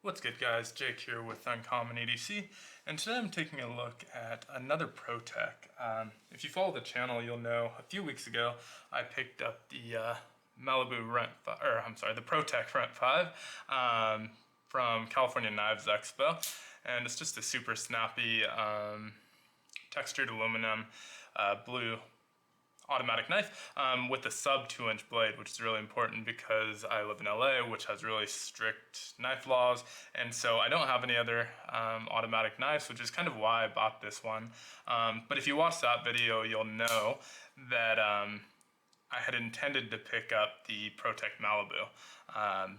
What's good, guys? Jake here with Uncommon EDC, and today I'm taking a look at another Protech. If you follow the channel, you'll know a few weeks ago I picked up the the Protech Rent 5 from California Knives Expo, and it's just a super snappy textured aluminum blue automatic knife with a sub 2-inch blade, which is really important because I live in LA, which has really strict knife laws, and so I don't have any other automatic knives, which is kind of why I bought this one. But if you watch that video, you'll know that I had intended to pick up the Protech Malibu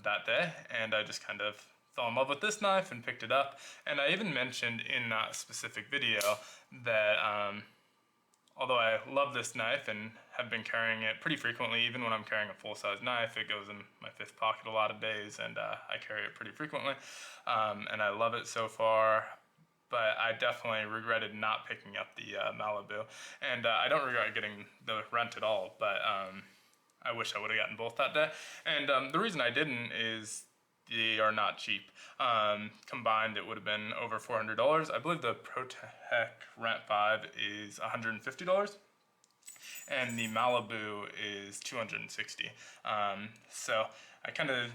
that day, and I just kind of fell in love with this knife and picked it up. And I even mentioned in that specific video that although I love this knife and have been carrying it pretty frequently, even when I'm carrying a full-size knife, it goes in my fifth pocket a lot of days, and I carry it pretty frequently, and I love it so far. But I definitely regretted not picking up the Malibu, and I don't regret getting the Rent at all, but I wish I would have gotten both that day. And the reason I didn't is they are not cheap. Combined, it would have been over $400. I believe the Protech Rent 5 is $150, and the Malibu is $260. So I kind of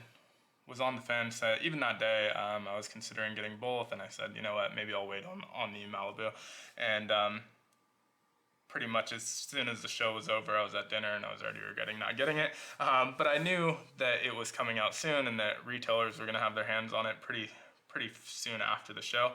was on the fence. Even that day, I was considering getting both, and I said, you know what, maybe I'll wait on the Malibu. And pretty much as soon as the show was over, I was at dinner and I was already regretting not getting it. But I knew that it was coming out soon and that retailers were gonna have their hands on it pretty soon after the show.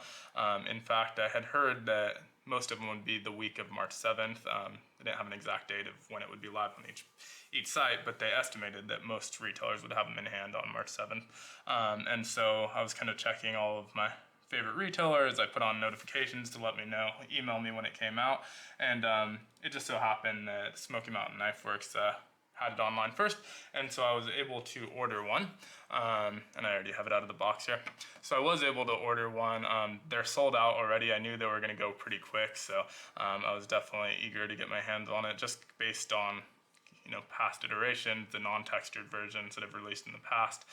In fact, I had heard that most of them would be the week of March 7th. They didn't have an exact date of when it would be live on each site, but they estimated that most retailers would have them in hand on March 7th. And so I was kind of checking all of my favorite retailers. I put on notifications to let me know, email me when it came out, and it just so happened that Smoky Mountain Knife Works had it online first, and so I was able to order one, and I already have it out of the box here. So I was able to order one. They're sold out already. I knew they were going to go pretty quick, so I was definitely eager to get my hands on it, just based on past iterations, the non-textured versions that have released in the past.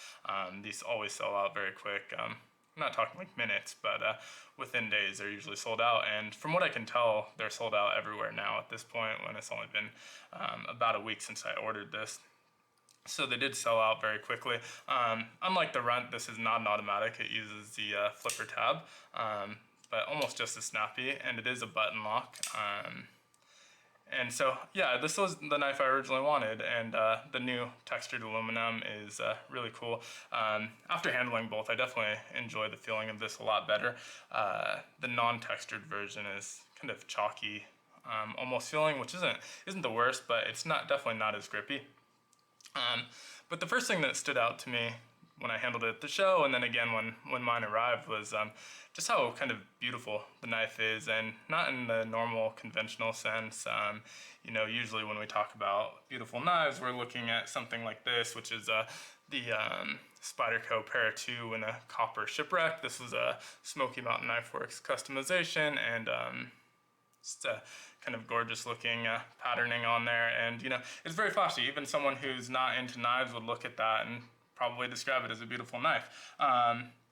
These always sell out very quick. I'm not talking like minutes, but within days they're usually sold out. And from what I can tell, they're sold out everywhere now at this point, when it's only been about a week since I ordered this. So they did sell out very quickly. Unlike the Rent, this is not an automatic. It uses the flipper tab, but almost just as snappy, and it is a button lock. And so, yeah, this was the knife I originally wanted, and the new textured aluminum is really cool. After handling both, I definitely enjoy the feeling of this a lot better. The non-textured version is kind of chalky, almost feeling, which isn't the worst, but it's definitely not as grippy. But the first thing that stood out to me when I handled it at the show, and then again when mine arrived, was just how kind of beautiful the knife is, and not in the normal conventional sense. Usually when we talk about beautiful knives, we're looking at something like this, which is the Spyderco Para 2 in a copper shipwreck. This was a Smoky Mountain Knife Works customization, and just a kind of gorgeous looking patterning on there, and it's very flashy. Even someone who's not into knives would look at that and probably describe it as a beautiful knife.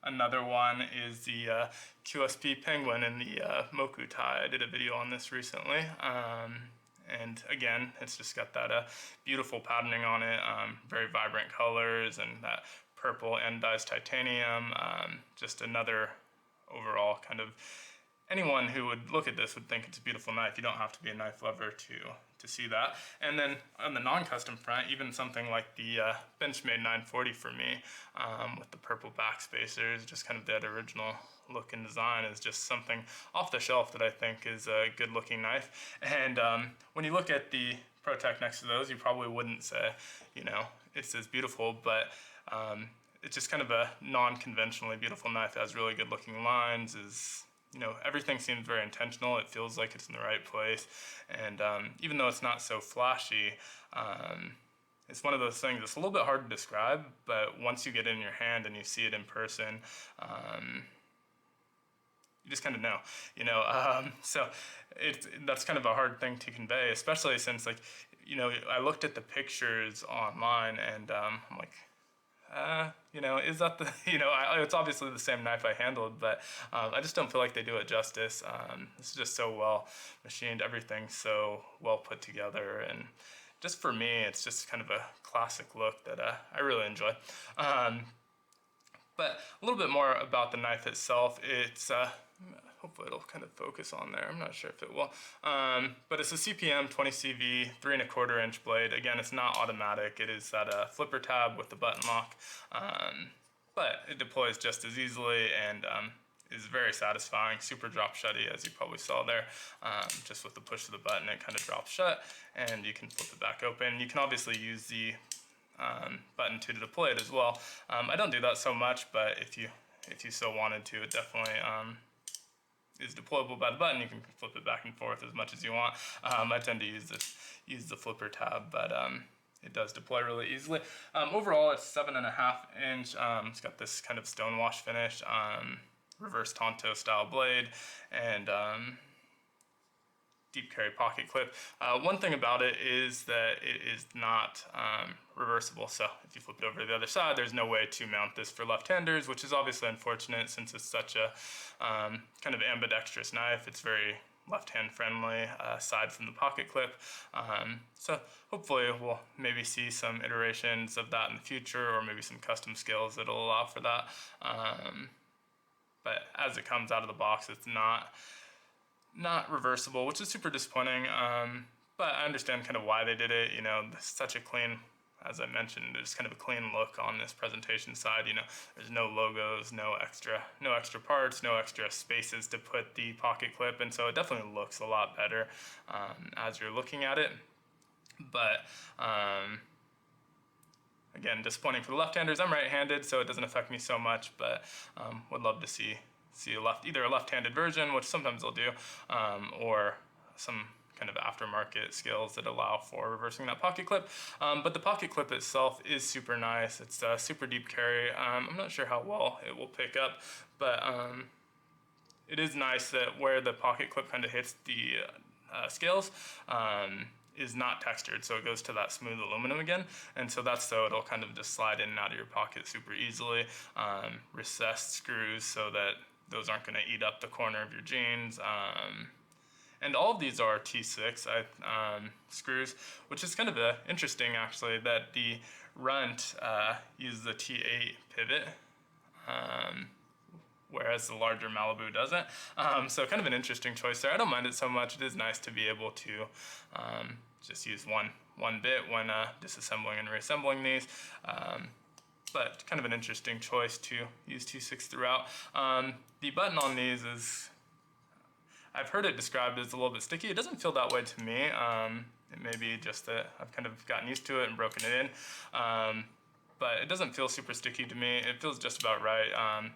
Another one is the QSP Penguin in the Moku tie. I did a video on this recently. And again, it's just got that beautiful patterning on it, very vibrant colors, and that purple anodized titanium. Just another overall kind of, anyone who would look at this would think it's a beautiful knife. You don't have to be a knife lover to see that. And then on the non-custom front, even something like the Benchmade 940 for me, with the purple back spacers, just kind of that original look and design, is just something off the shelf that I think is a good looking knife. And when you look at the Protech next to those, you probably wouldn't say, it's as beautiful, but it's just kind of a non-conventionally beautiful knife. It has really good looking lines, everything seems very intentional. It feels like it's in the right place, and even though it's not so flashy, it's one of those things that's a little bit hard to describe, but once you get it in your hand and you see it in person, you just kind of know, so that's kind of a hard thing to convey, especially since, I looked at the pictures online, and I'm like, is that the, it's obviously the same knife I handled, but I just don't feel like they do it justice. This is just so well machined, everything's so well put together, and just for me, it's just kind of a classic look that I really enjoy. But a little bit more about the knife itself. It's hopefully it'll kind of focus on there. I'm not sure if it will. But it's a CPM-20CV 3¼ inch blade. Again, it's not automatic. It is that flipper tab with the button lock. But it deploys just as easily and is very satisfying. Super drop shutty, as you probably saw there. Just with the push of the button, it kind of drops shut, and you can flip it back open. You can obviously use the button to deploy it as well. I don't do that so much, but if you so wanted to, it definitely is deployable by the button. You can flip it back and forth as much as you want. I tend to use the flipper tab, but it does deploy really easily. Overall, it's 7.5 inch. It's got this kind of stonewash finish, reverse Tanto style blade, and deep carry pocket clip. One thing about it is that it is not reversible, so if you flip it over to the other side, there's no way to mount this for left-handers, which is obviously unfortunate since it's such a kind of ambidextrous knife. It's very left-hand friendly aside from the pocket clip. So hopefully we'll maybe see some iterations of that in the future, or maybe some custom skills that'll allow for that. But as it comes out of the box, it's not reversible, which is super disappointing. But I understand kind of why they did it. Such a clean, as I mentioned, there's kind of a clean look on this presentation side. There's no logos, no extra parts, no extra spaces to put the pocket clip, and so it definitely looks a lot better as you're looking at it. But again, disappointing for the left-handers. I'm right-handed, so it doesn't affect me so much, but would love to see either a left-handed version, which sometimes they'll do, or some kind of aftermarket skills that allow for reversing that pocket clip. But the pocket clip itself is super nice. It's a super deep carry. I'm not sure how well it will pick up, but it is nice that where the pocket clip kind of hits the scales, is not textured, so it goes to that smooth aluminum again, and so it'll kind of just slide in and out of your pocket super easily. Recessed screws so that those aren't going to eat up the corner of your jeans. And all of these are T6 screws, which is kind of interesting actually, that the Runt uses a T8 pivot, whereas the larger Malibu doesn't. So kind of an interesting choice there. I don't mind it so much. It is nice to be able to just use one bit when disassembling and reassembling these. But kind of an interesting choice to use T6 throughout. The button on these is, I've heard it described as a little bit sticky. It doesn't feel that way to me. It may be just that I've kind of gotten used to it and broken it in. But it doesn't feel super sticky to me. It feels just about right.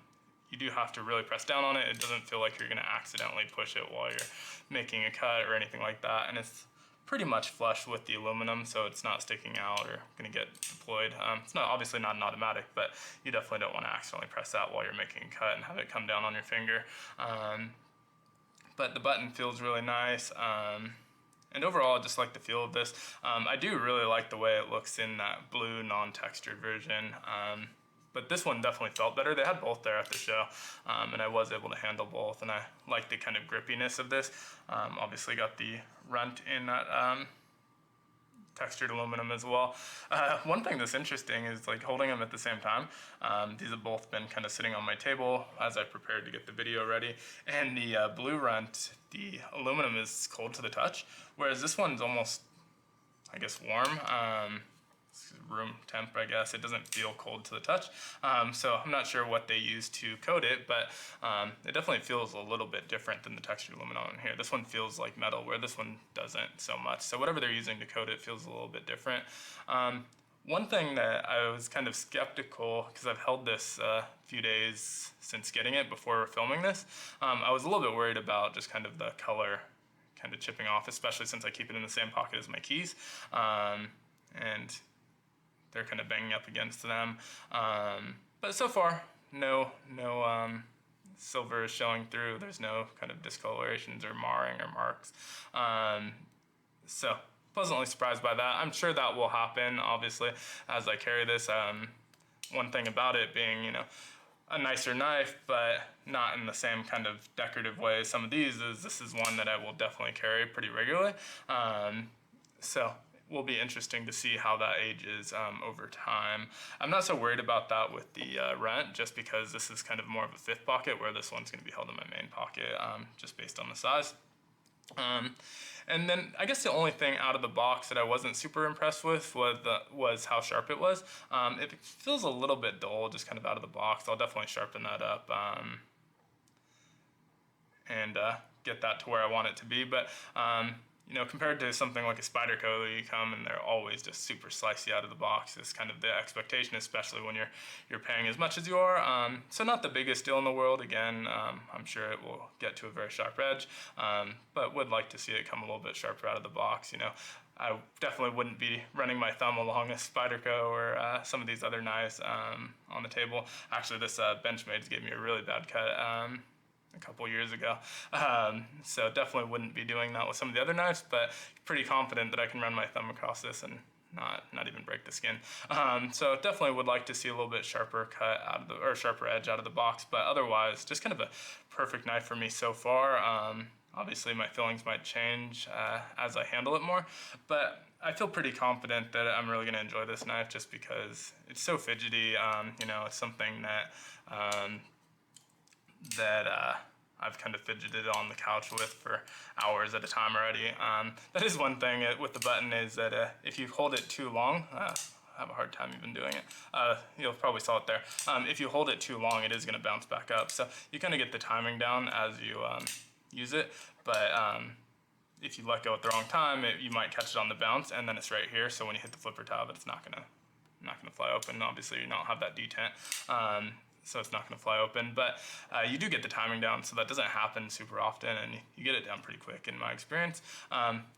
You do have to really press down on it. It doesn't feel like you're gonna accidentally push it while you're making a cut or anything like that. And it's pretty much flush with the aluminum, so it's not sticking out or gonna get deployed. It's obviously not an automatic, but you definitely don't wanna accidentally press that while you're making a cut and have it come down on your finger. But the button feels really nice. And overall, I just like the feel of this. I do really like the way it looks in that blue non-textured version. But this one definitely felt better. They had both there at the show, and I was able to handle both, and I like the kind of grippiness of this. Obviously got the Runt in that textured aluminum as well. One thing that's interesting is like holding them at the same time. These have both been kind of sitting on my table as I prepared to get the video ready. And the blue Runt, the aluminum is cold to the touch, whereas this one's almost, I guess, warm. Room temp, I guess. It doesn't feel cold to the touch. So I'm not sure what they use to coat it, but it definitely feels a little bit different than the textured aluminum in here. This one feels like metal, where this one doesn't so much. So whatever they're using to coat it feels a little bit different. One thing that I was kind of skeptical, because I've held this a few days since getting it before filming this, I was a little bit worried about just kind of the color kind of chipping off, especially since I keep it in the same pocket as my keys. And they're kind of banging up against them. But so far, no silver is showing through. There's no kind of discolorations or marring or marks. So pleasantly surprised by that. I'm sure that will happen, obviously, as I carry this. one thing about it being, you know, a nicer knife, but not in the same kind of decorative way as some of these, is this is one that I will definitely carry pretty regularly. So it will be interesting to see how that ages over time. I'm not so worried about that with the Rent, just because this is kind of more of a fifth pocket, where this one's going to be held in my main pocket, just based on the size. And then I guess the only thing out of the box that I wasn't super impressed with was how sharp it was. It feels a little bit dull just kind of out of the box. I'll definitely sharpen that up and get that to where I want it to be. But you know, compared to something like a Spyderco, you come and they're always just super slicey out of the box. It's kind of the expectation, especially when you're paying as much as you are. So not the biggest deal in the world. Again, I'm sure it will get to a very sharp edge, but would like to see it come a little bit sharper out of the box. You know, I definitely wouldn't be running my thumb along a Spyderco or some of these other knives on the table. Actually, this Benchmade gave me a really bad cut a couple years ago. So definitely wouldn't be doing that with some of the other knives, but pretty confident that I can run my thumb across this and not even break the skin. So definitely would like to see a little bit sharper cut out of or sharper edge out of the box, but otherwise just kind of a perfect knife for me so far. Obviously my feelings might change as I handle it more, but I feel pretty confident that I'm really going to enjoy this knife just because it's so fidgety. You know, it's something that I've kind of fidgeted on the couch with for hours at a time already. That is one thing with the button, is that if you hold it too long, I have a hard time even doing it. You'll probably saw it there. If you hold it too long, it is going to bounce back up. So you kind of get the timing down as you use it, but if you let go at the wrong time, you might catch it on the bounce, and then it's right here. So when you hit the flipper tab, it's not gonna fly open. Obviously, you don't have that detent. So it's not going to fly open, but you do get the timing down, so that doesn't happen super often, and you get it down pretty quick in my experience.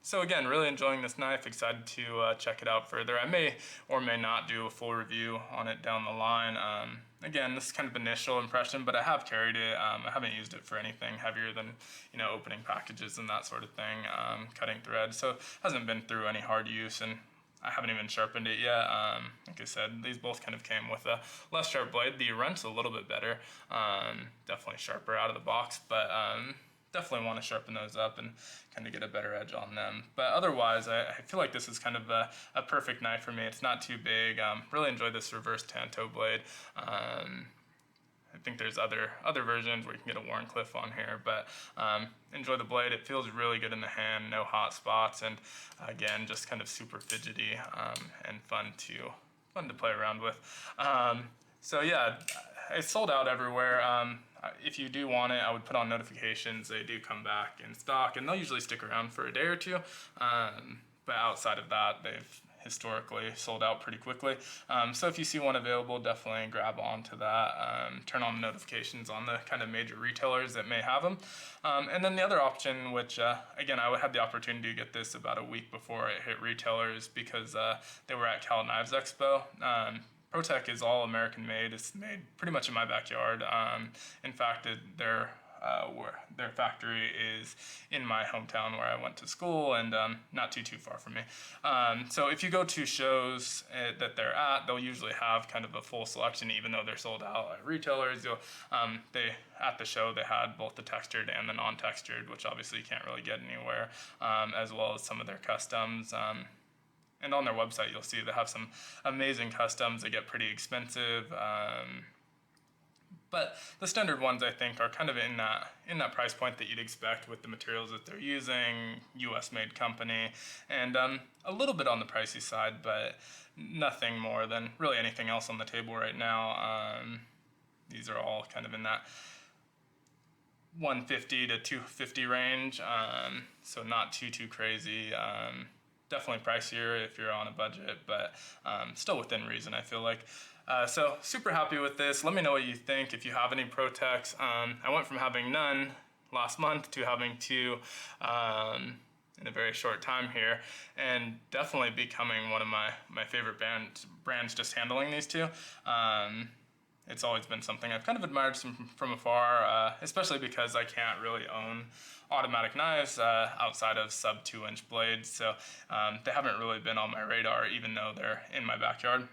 So again, really enjoying this knife, excited to check it out further. I may or may not do a full review on it down the line. Again, this is kind of initial impression, but I have carried it. I haven't used it for anything heavier than, you know, opening packages and that sort of thing, cutting thread, so it hasn't been through any hard use, and I haven't even sharpened it yet. Like I said, these both kind of came with a less sharp blade. The Rent's a little bit better, definitely sharper out of the box, but definitely want to sharpen those up and kind of get a better edge on them. But otherwise, I feel like this is kind of a perfect knife for me. It's not too big. Really enjoy this reverse Tanto blade. I think there's other versions where you can get a Warncliffe on here, but enjoy the blade. It feels really good in the hand, no hot spots, and again, just kind of super fidgety and fun to play around with. So yeah, it's sold out everywhere. If you do want it, I would put on notifications. They do come back in stock, and they'll usually stick around for a day or two. But outside of that, they've historically sold out pretty quickly. So if you see one available, definitely grab onto that. Turn on the notifications on the kind of major retailers that may have them. And then the other option, which again, I had the opportunity to get this about a week before it hit retailers because they were at Cal Knives Expo. Protech is all American made. It's made pretty much in my backyard. In fact, their factory is in my hometown where I went to school, and not too far from me. So if you go to shows that they're at, they'll usually have kind of a full selection, even though they're sold out at retailers. At the show they had both the textured and the non-textured, which obviously you can't really get anywhere, as well as some of their customs. And on their website, you'll see they have some amazing customs. They get pretty expensive. But the standard ones, I think, are kind of in that price point that you'd expect with the materials that they're using, U.S.-made company, and a little bit on the pricey side, but nothing more than really anything else on the table right now. These are all kind of in that $150 to $250 range, so not too crazy. Definitely pricier if you're on a budget, but still within reason, I feel like. So super happy with this. Let me know what you think if you have any Protechs. I went from having none last month to having two in a very short time here, and definitely becoming one of my favorite brands just handling these two. It's always been something I've kind of admired from afar, especially because I can't really own automatic knives outside of sub 2-inch blades, so they haven't really been on my radar, even though they're in my backyard.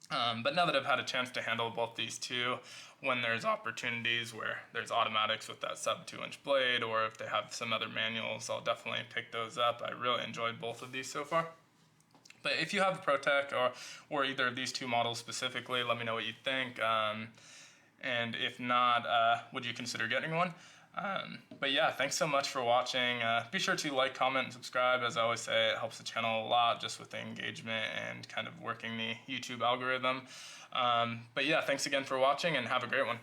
But now that I've had a chance to handle both these two, when there's opportunities where there's automatics with that sub 2-inch blade, or if they have some other manuals, I'll definitely pick those up. I really enjoyed both of these so far. But if you have the Protech or either of these two models specifically, let me know what you think. And if not, would you consider getting one? But yeah, thanks so much for watching. Be sure to like, comment, and subscribe. As I always say, it helps the channel a lot just with the engagement and kind of working the YouTube algorithm. But yeah, thanks again for watching and have a great one.